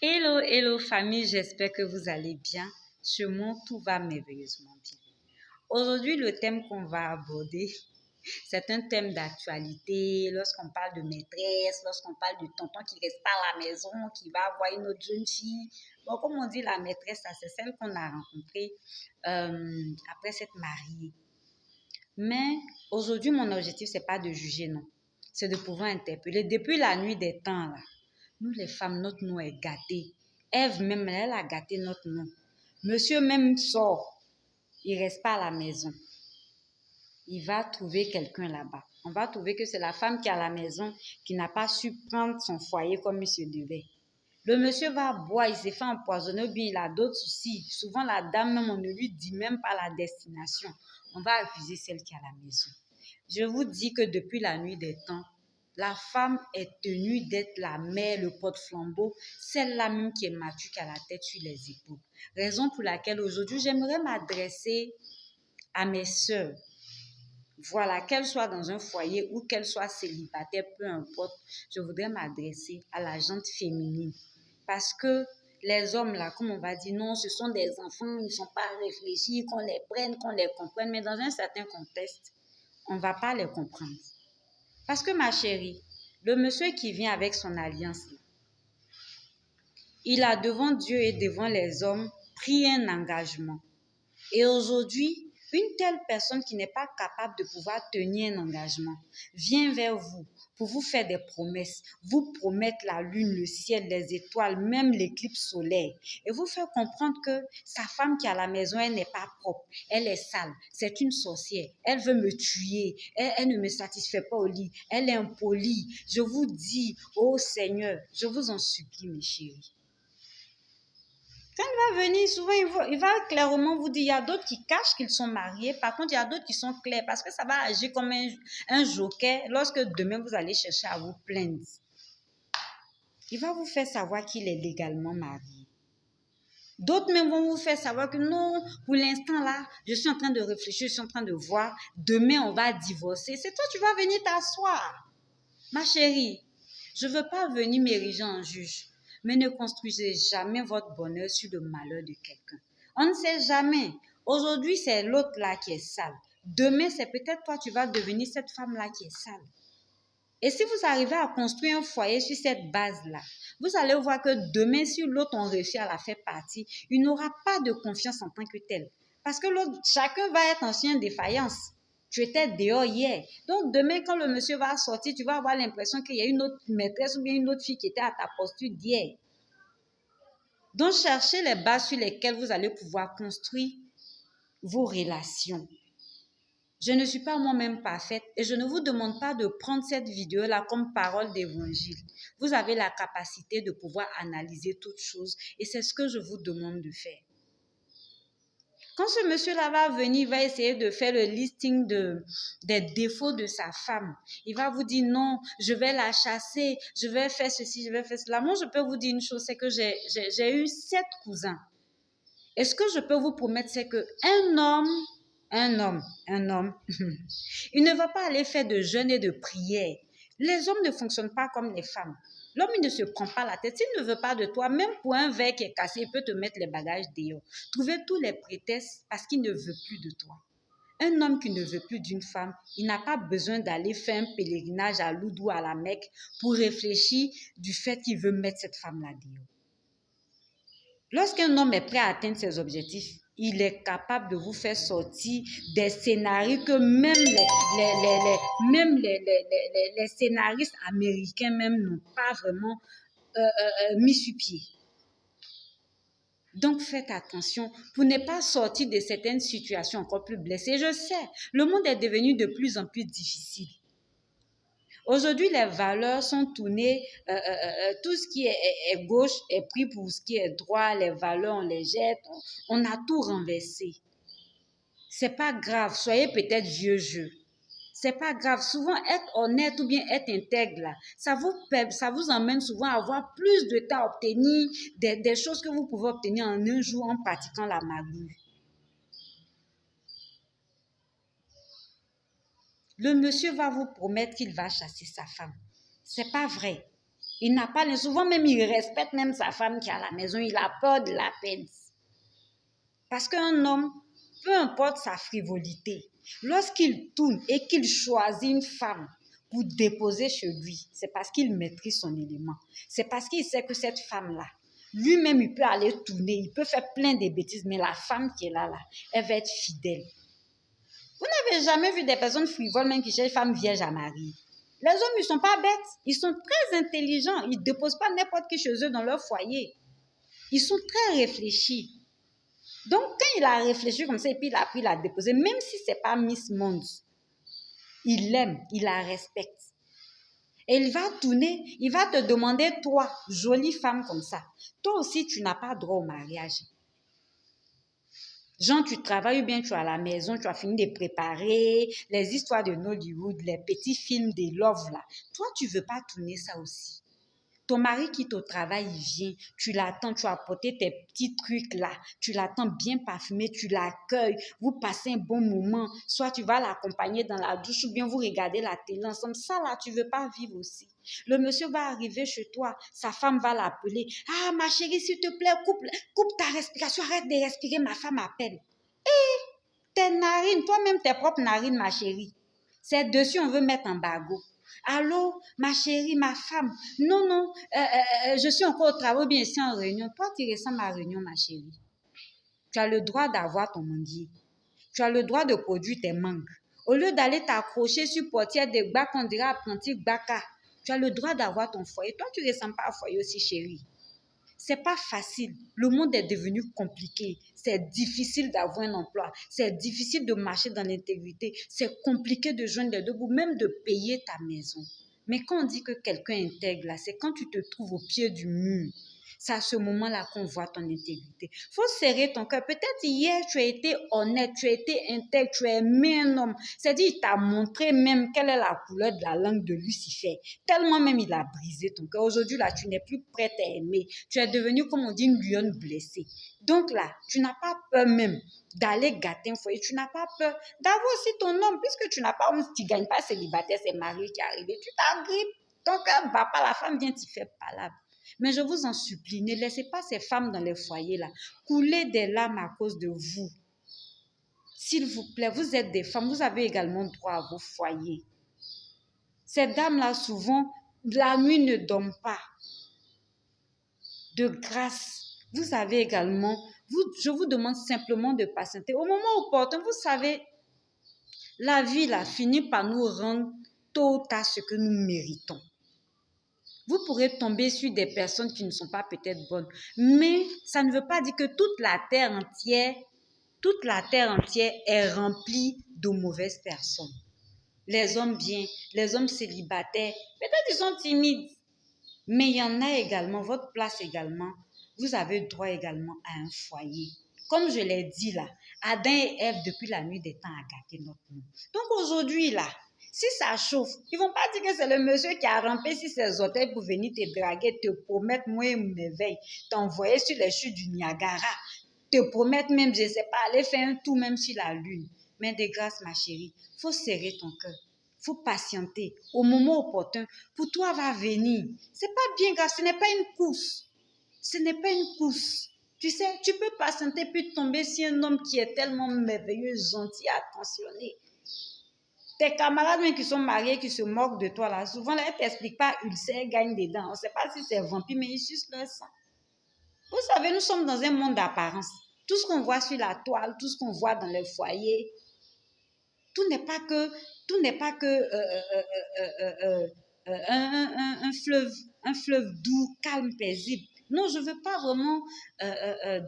Hello, hello famille, j'espère que vous allez bien. Chez moi, tout va merveilleusement bien. Aujourd'hui, le thème qu'on va aborder, c'est un thème d'actualité. Lorsqu'on parle de maîtresse, lorsqu'on parle de tonton qui reste pas à la maison, qui va voir une autre jeune fille. Bon, comme on dit, la maîtresse, ça, c'est celle qu'on a rencontrée après s'être mariée. Mais aujourd'hui, mon objectif, c'est pas de juger, non. C'est de pouvoir interpeller. Depuis la nuit des temps, là, nous, les femmes, notre nom est gâté. Ève même, elle a gâté notre nom. Monsieur même sort. Il ne reste pas à la maison. Il va trouver quelqu'un là-bas. On va trouver que c'est la femme qui est à la maison qui n'a pas su prendre son foyer comme il se devait. Le monsieur va boire, il s'est fait empoisonner, ou bien il a d'autres soucis. Souvent, la dame, même, on ne lui dit même pas la destination. On va accuser celle qui est à la maison. Je vous dis que depuis la nuit des temps, la femme est tenue d'être la mère, le porte-flambeau, celle-là même qui est mature, qui a la tête sur les épaules. Raison pour laquelle aujourd'hui, j'aimerais m'adresser à mes sœurs. Voilà, qu'elles soient dans un foyer ou qu'elles soient célibataires, peu importe, je voudrais m'adresser à la gente féminine. Parce que les hommes, là, comme on va dire, non, ce sont des enfants, ils ne sont pas réfléchis, qu'on les prenne, qu'on les comprenne. Mais dans un certain contexte, on ne va pas les comprendre. Parce que ma chérie, le monsieur qui vient avec son alliance, il a devant Dieu et devant les hommes pris un engagement. Et aujourd'hui, une telle personne qui n'est pas capable de pouvoir tenir un engagement vient vers vous pour vous faire des promesses, vous promettre la lune, le ciel, les étoiles, même l'éclipse solaire, et vous faire comprendre que sa femme qui est à la maison, elle n'est pas propre, elle est sale, c'est une sorcière, elle veut me tuer, elle ne me satisfait pas au lit, elle est impolie. Je vous dis, oh Seigneur, je vous en supplie, mes chéris. Quand il va venir, souvent, il va clairement vous dire, il y a d'autres qui cachent qu'ils sont mariés. Par contre, il y a d'autres qui sont clairs parce que ça va agir comme un joker lorsque demain, vous allez chercher à vous plaindre. Il va vous faire savoir qu'il est légalement marié. D'autres même vont vous faire savoir que non, pour l'instant là, je suis en train de réfléchir, je suis en train de voir. Demain, on va divorcer. C'est toi, tu vas venir t'asseoir. Ma chérie, je ne veux pas venir m'ériger en juge. Mais ne construisez jamais votre bonheur sur le malheur de quelqu'un. On ne sait jamais. Aujourd'hui, c'est l'autre là qui est sale. Demain, c'est peut-être toi, tu vas devenir cette femme-là qui est sale. Et si vous arrivez à construire un foyer sur cette base-là, vous allez voir que demain, si l'autre, on réussit à la faire partie, il n'aura pas de confiance en tant que tel. Parce que l'autre, chacun va être en chien défaillance. Tu étais dehors hier. Donc, demain, quand le monsieur va sortir, tu vas avoir l'impression qu'il y a une autre maîtresse ou bien une autre fille qui était à ta posture d'hier. Donc, cherchez les bases sur lesquelles vous allez pouvoir construire vos relations. Je ne suis pas moi-même parfaite et je ne vous demande pas de prendre cette vidéo-là comme parole d'évangile. Vous avez la capacité de pouvoir analyser toutes choses et c'est ce que je vous demande de faire. Quand ce monsieur-là va venir, il va essayer de faire le listing des défauts de sa femme. Il va vous dire non, je vais la chasser, je vais faire ceci, je vais faire cela. Moi, je peux vous dire une chose, c'est que j'ai eu 7 cousins. Et ce que je peux vous promettre, c'est qu'un homme, il ne va pas aller faire de jeûne et de prière. Les hommes ne fonctionnent pas comme les femmes. L'homme, il ne se prend pas la tête. S'il ne veut pas de toi, même pour un verre qui est cassé, il peut te mettre les bagages dehors. Trouver tous les prétextes parce qu'il ne veut plus de toi. Un homme qui ne veut plus d'une femme, il n'a pas besoin d'aller faire un pèlerinage à Lourdes ou à la Mecque pour réfléchir du fait qu'il veut mettre cette femme-là dehors. Lorsqu'un homme est prêt à atteindre ses objectifs, il est capable de vous faire sortir des scénarios que même les scénaristes américains même n'ont pas vraiment mis sur pied. Donc, faites attention pour ne pas sortir de certaines situations encore plus blessées. Je sais, le monde est devenu de plus en plus difficile. Aujourd'hui, les valeurs sont tournées, tout ce qui est gauche est pris pour ce qui est droit, les valeurs, on les jette, on a tout renversé. C'est pas grave, soyez peut-être vieux jeu. C'est pas grave, souvent être honnête ou bien être intègre, là, ça vous emmène souvent à avoir plus de temps à obtenir des choses que vous pouvez obtenir en un jour en pratiquant la magouille. Le monsieur va vous promettre qu'il va chasser sa femme. C'est pas vrai. Il n'a pas, souvent même il respecte même sa femme qui est à la maison, il a peur de la perdre. Parce qu'un homme, peu importe sa frivolité, lorsqu'il tourne et qu'il choisit une femme pour déposer chez lui, c'est parce qu'il maîtrise son élément. C'est parce qu'il sait que cette femme-là, lui-même, il peut aller tourner, il peut faire plein de bêtises, mais la femme qui est là, elle va être fidèle. Vous n'avez jamais vu des personnes frivoles même qui cherchent une femme vierge à marier. Les hommes, ils ne sont pas bêtes, ils sont très intelligents, ils ne déposent pas n'importe qui chez eux dans leur foyer. Ils sont très réfléchis. Donc, quand il a réfléchi comme ça et puis il a pris la déposer, même si ce n'est pas Miss Monde, il l'aime, il la respecte. Et il va tourner, il va te demander, toi, jolie femme comme ça, toi aussi, tu n'as pas droit au mariage. Genre, tu travailles ou bien tu es à la maison, tu as fini de préparer les histoires de Nollywood, les petits films de love là. Toi, tu ne veux pas tourner ça aussi. Ton mari quitte au travail, il vient, tu l'attends, tu as apporté tes petits trucs là, tu l'attends bien parfumé, tu l'accueilles, vous passez un bon moment, soit tu vas l'accompagner dans la douche ou bien vous regardez la télé ensemble. Ça là, tu ne veux pas vivre aussi. Le monsieur va arriver chez toi, sa femme va l'appeler. Ah, ma chérie, s'il te plaît, coupe ta respiration, arrête de respirer, ma femme appelle. Tes narines, toi-même tes propres narines, ma chérie. C'est dessus on veut mettre un bagot. Allô, ma chérie, ma femme. Non, non, je suis encore au travail, bien ici en réunion. Toi, tu ressembles à réunion, ma chérie. Tu as le droit d'avoir ton manguier. Tu as le droit de produire tes mangues. Au lieu d'aller t'accrocher sur portière de bac, on dirait apprenti baka. Tu as le droit d'avoir ton foyer. Toi, tu ne ressembles pas à foyer aussi, chérie. C'est pas facile. Le monde est devenu compliqué. C'est difficile d'avoir un emploi. C'est difficile de marcher dans l'intégrité. C'est compliqué de joindre les deux bouts, même de payer ta maison. Mais quand on dit que quelqu'un intègre, là, c'est quand tu te trouves au pied du mur. C'est à ce moment-là qu'on voit ton intégrité. Il faut serrer ton cœur. Peut-être hier, tu as été honnête, tu as été intègre, tu as aimé un homme. C'est-à-dire, il t'a montré même quelle est la couleur de la langue de Lucifer. Tellement même il a brisé ton cœur. Aujourd'hui, là, tu n'es plus prête à aimer. Tu es devenue, comme on dit, une lionne blessée. Donc là, tu n'as pas peur même d'aller gâter un foyer. Tu n'as pas peur d'avoir aussi ton homme. Puisque tu n'as pas, tu ne gagnes pas célibataire, c'est marié qui est arrivé. Tu t'agrippes. Ton cœur ne bat pas. La femme vient t'y faire palabre. Mais je vous en supplie, ne laissez pas ces femmes dans les foyers là couler des larmes à cause de vous. S'il vous plaît, vous êtes des femmes, vous avez également droit à vos foyers. Ces dames-là, souvent, la nuit ne dorment pas. De grâce, vous avez également, je vous demande simplement de patienter. Au moment opportun, vous savez, la vie là finit par nous rendre tôt ou tard ce que nous méritons. Vous pourrez tomber sur des personnes qui ne sont pas peut-être bonnes. Mais ça ne veut pas dire que toute la terre entière est remplie de mauvaises personnes. Les hommes bien, les hommes célibataires, peut-être ils sont timides. Mais il y en a également, votre place également. Vous avez droit également à un foyer. Comme je l'ai dit là, Adam et Ève, depuis la nuit des temps, a gâté notre monde. Donc aujourd'hui là, si ça chauffe, ils ne vont pas dire que c'est le monsieur qui a rampé sur ses hôtels pour venir te draguer, te promettre, moi et mon éveil, t'envoyer sur les chutes du Niagara, te promettre même, je ne sais pas, aller faire un tour même sur la lune. Mais de grâce, ma chérie, il faut serrer ton cœur. Il faut patienter. Au moment opportun, pour toi va venir. Ce n'est pas bien grave, ce n'est pas une course. Ce n'est pas une course. Tu sais, tu peux patienter puis tomber sur un homme qui est tellement merveilleux, gentil, attentionné. Tes camarades même qui sont mariés, qui se moquent de toi là, souvent là, ils ne t'expliquent pas, ulcère, gagne des dents. On ne sait pas si c'est vampire, mais ils sucent leur sang. Vous savez, nous sommes dans un monde d'apparence. Tout ce qu'on voit sur la toile, tout ce qu'on voit dans le foyer, tout n'est pas que un fleuve doux, calme, paisible. Non, je ne veux pas vraiment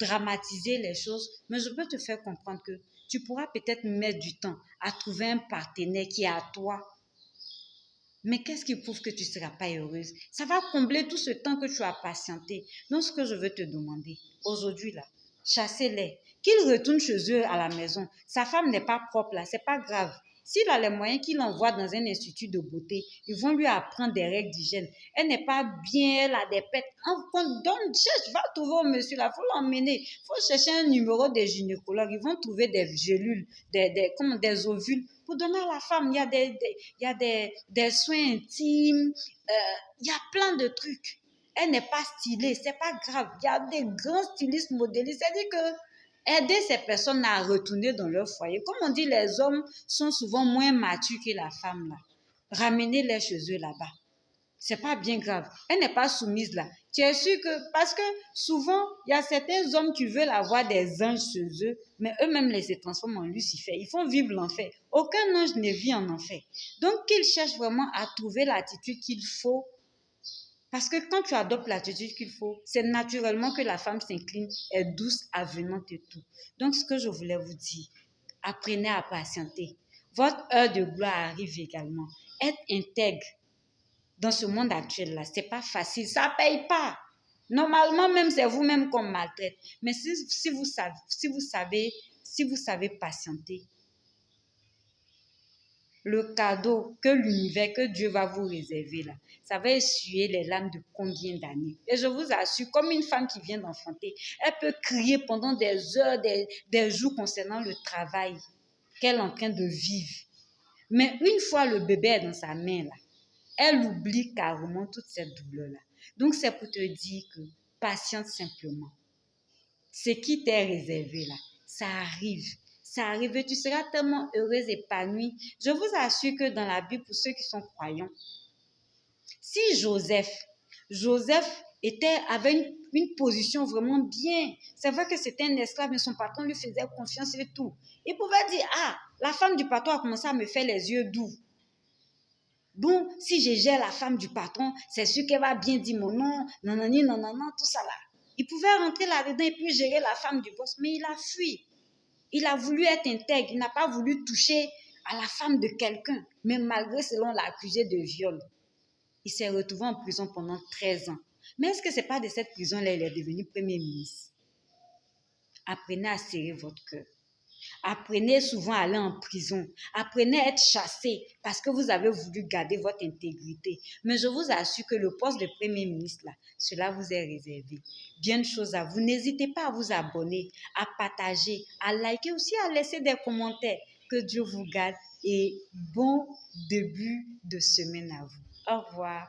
dramatiser les choses, mais je peux te faire comprendre que tu pourras peut-être mettre du temps à trouver un partenaire qui est à toi. Mais qu'est-ce qui prouve que tu ne seras pas heureuse? Ça va combler tout ce temps que tu as patienté. Donc, ce que je veux te demander, aujourd'hui, là, chassez-les. Qu'ils retournent chez eux à la maison. Sa femme n'est pas propre, là, c'est pas grave. S'il a les moyens, qu'il l'envoie dans un institut de beauté, ils vont lui apprendre des règles d'hygiène. Elle n'est pas bien, elle a des pètes. Cherche, va trouver au monsieur là, il faut l'emmener. Il faut chercher un numéro des gynécologues. Ils vont trouver des gélules, des ovules pour donner à la femme. Il y a des soins intimes, il y a plein de trucs. Elle n'est pas stylée, c'est pas grave. Il y a des grands stylistes modélistes. C'est-à-dire que aider ces personnes à retourner dans leur foyer. Comme on dit, les hommes sont souvent moins matures que la femme là. Ramenez-les chez eux là-bas. C'est pas bien grave. Elle n'est pas soumise là. Tu es sûr que, parce que souvent, il y a certains hommes qui veulent avoir des anges chez eux, mais eux-mêmes les se transforment en Lucifer. Ils font vivre l'enfer. Aucun ange ne vit en enfer. Donc, qu'ils cherchent vraiment à trouver l'attitude qu'il faut. Parce que quand tu adoptes l'attitude qu'il faut, c'est naturellement que la femme s'incline, est douce, avenante et tout. Donc, ce que je voulais vous dire, apprenez à patienter. Votre heure de gloire arrive également. Être intègre dans ce monde actuel-là, c'est pas facile, ça paye pas. Normalement, même c'est vous-même qu'on maltraite. Mais si vous savez patienter, le cadeau que l'univers, que Dieu va vous réserver là, ça va essuyer les larmes de combien d'années. Et je vous assure, comme une femme qui vient d'enfanter, elle peut crier pendant des heures, des jours concernant le travail qu'elle est en train de vivre. Mais une fois le bébé est dans sa main là, elle oublie carrément toute cette douleur-là. Donc, c'est pour te dire que patiente simplement. Ce qui t'est réservé là, ça arrive. Ça arrive et tu seras tellement heureuse, épanouie. Je vous assure que dans la Bible, pour ceux qui sont croyants, si Joseph avait une position vraiment bien. C'est vrai que c'était un esclave, mais son patron lui faisait confiance et tout. Il pouvait dire, ah, la femme du patron a commencé à me faire les yeux doux. Bon, si je gère la femme du patron, c'est sûr qu'elle va bien dire mon nom, nanani, nanana, tout ça là. Il pouvait rentrer là-dedans et puis gérer la femme du boss, mais il a fui. Il a voulu être intègre, il n'a pas voulu toucher à la femme de quelqu'un, même malgré selon l'accusé de viol. Il s'est retrouvé en prison pendant 13 ans. Mais est-ce que ce n'est pas de cette prison-là qu'il est devenu Premier ministre? Apprenez à serrer votre cœur. Apprenez souvent à aller en prison. Apprenez à être chassé parce que vous avez voulu garder votre intégrité. Mais je vous assure que le poste de Premier ministre, là, cela vous est réservé. Bien de choses à vous. N'hésitez pas à vous abonner, à partager, à liker, aussi à laisser des commentaires. Que Dieu vous garde et bon début de semaine à vous. Au revoir.